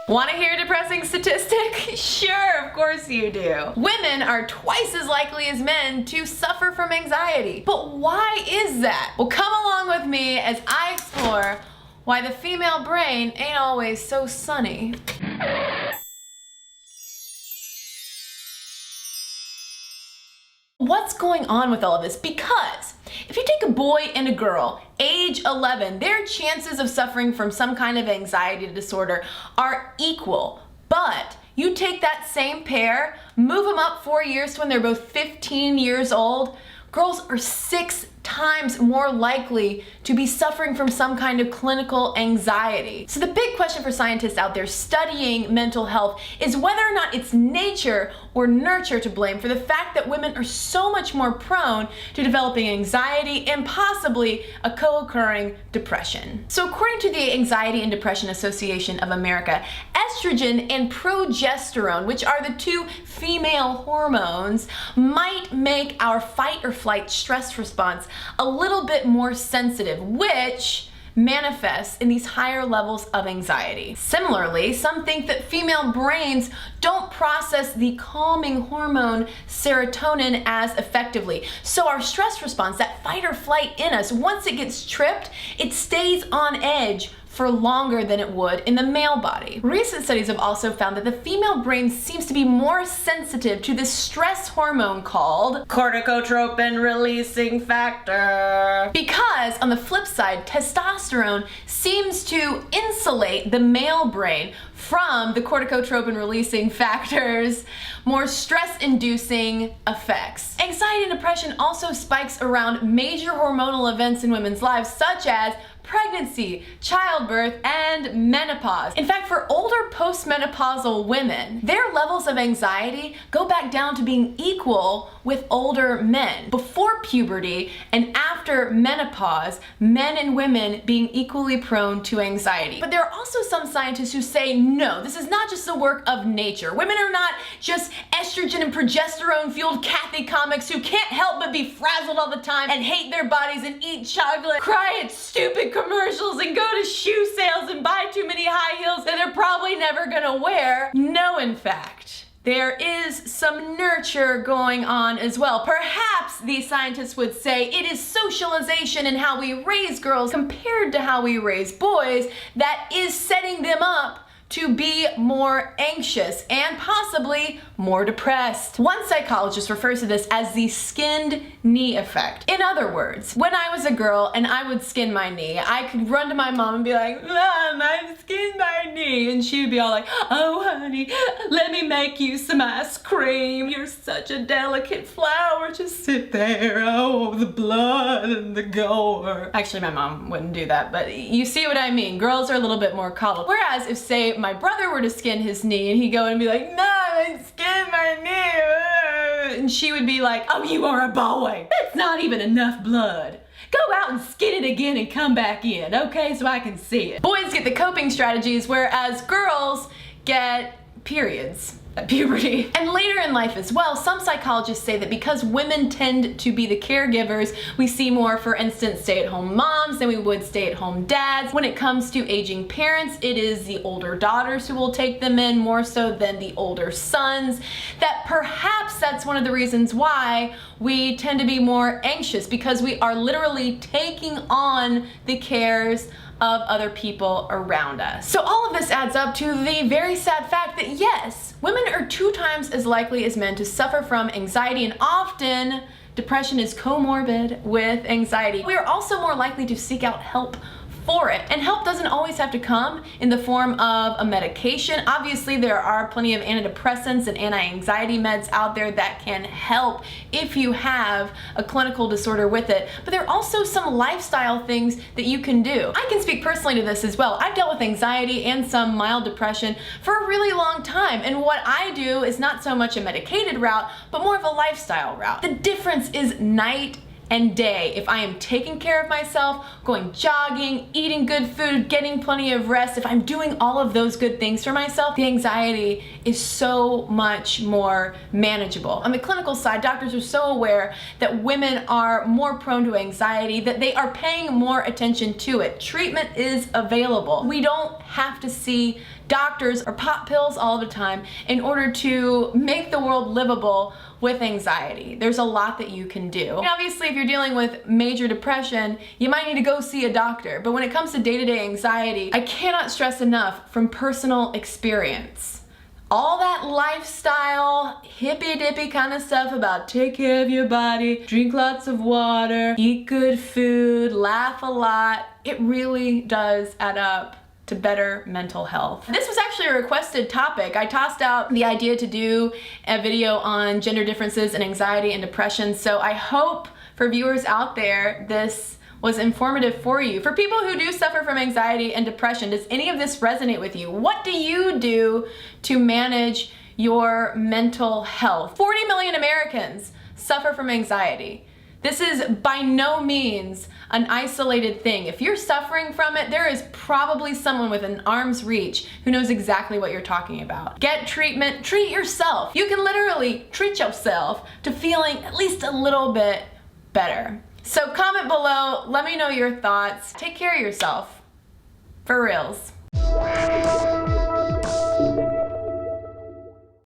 Want to hear a depressing statistic? Sure, of course you do. Women are twice as likely as men to suffer from anxiety. But why is that? Well, come along with me as I explore why the female brain ain't always so sunny. What's going on with all of this? Because if you take a boy and a girl, age 11, their chances of suffering from some kind of anxiety disorder are equal. But you take that same pair, move them up 4 years to when they're both 15 years old, girls are 6 times more likely to be suffering from some kind of clinical anxiety. So the big question for scientists out there studying mental health is whether or not it's nature or nurture to blame for the fact that women are so much more prone to developing anxiety and possibly a co-occurring depression. So according to the Anxiety and Depression Association of America, estrogen and progesterone, which are the two female hormones, might make our fight or flight stress response a little bit more sensitive, which manifests in these higher levels of anxiety. Similarly, some think that female brains don't process the calming hormone serotonin as effectively. So our stress response, that fight or flight in us, once it gets tripped, it stays on edge for longer than it would in the male body. Recent studies have also found that the female brain seems to be more sensitive to this stress hormone called corticotropin releasing factor. Because on the flip side, testosterone seems to insulate the male brain from the corticotropin releasing factor's more stress-inducing effects. Anxiety and depression also spikes around major hormonal events in women's lives, such as pregnancy, childbirth, and menopause. In fact, for older postmenopausal women, their levels of anxiety go back down to being equal with older men. Before puberty and after menopause, men and women being equally prone to anxiety. But there are also some scientists who say, no, this is not just the work of nature. Women are not just estrogen and progesterone fueled Kathy comics who can't help but be frazzled all the time and hate their bodies and eat chocolate, cry at stupid commercials, and go to shoe sales and buy too many high heels that they're probably never gonna wear. No, in fact, there is some nurture going on as well. Perhaps these scientists would say it is socialization and how we raise girls compared to how we raise boys that is setting them up to be more anxious and possibly more depressed. One psychologist refers to this as the skinned knee effect. In other words, when I was a girl and I would skin my knee, I could run to my mom and be like, Mom, I've skinned my knee. And she would be all like, oh honey, let me make you some ice cream. You're such a delicate flower, just sit there. Oh, the blood and the gore. Actually, my mom wouldn't do that, but you see what I mean. Girls are a little bit more coddled. Whereas if, say, my brother were to skin his knee and he'd go and be like, Mom, I skinned my knee. And she would be like, oh, you are a boy. That's not even enough blood. Go out and skin it again and come back in, okay, so I can see it. Boys get the coping strategies, whereas girls get periods at puberty. And later in life as well, some psychologists say that because women tend to be the caregivers, we see more, for instance, stay-at-home moms than we would stay-at-home dads. When it comes to aging parents, it is the older daughters who will take them in more so than the older sons. That perhaps that's one of the reasons why we tend to be more anxious, because we are literally taking on the cares of other people around us. So all of this adds up to the very sad fact that yes, women are 2 times as likely as men to suffer from anxiety, and often depression is comorbid with anxiety. We are also more likely to seek out help for it. And help doesn't always have to come in the form of a medication. Obviously, there are plenty of antidepressants and anti-anxiety meds out there that can help if you have a clinical disorder with it. But there are also some lifestyle things that you can do. I can speak personally to this as well. I've dealt with anxiety and some mild depression for a really long time. And what I do is not so much a medicated route, but more of a lifestyle route. The difference is night and day, if I am taking care of myself, going jogging, eating good food, getting plenty of rest, if I'm doing all of those good things for myself, the anxiety is so much more manageable. On the clinical side, doctors are so aware that women are more prone to anxiety, that they are paying more attention to it. Treatment is available. We don't have to see doctors or pop pills all the time in order to make the world livable with anxiety. There's a lot that you can do. And obviously, if you're dealing with major depression, you might need to go see a doctor. But when it comes to day-to-day anxiety, I cannot stress enough from personal experience. All that lifestyle, hippy-dippy kind of stuff about take care of your body, drink lots of water, eat good food, laugh a lot, it really does add up to better mental health. This was actually a requested topic. I tossed out the idea to do a video on gender differences in anxiety and depression, so I hope for viewers out there this was informative for you. For people who do suffer from anxiety and depression, does any of this resonate with you? What do you do to manage your mental health? 40 million Americans suffer from anxiety. This is by no means an isolated thing. If you're suffering from it, there is probably someone within arm's reach who knows exactly what you're talking about. Get treatment, treat yourself. You can literally treat yourself to feeling at least a little bit better. So comment below, let me know your thoughts. Take care of yourself. For reals.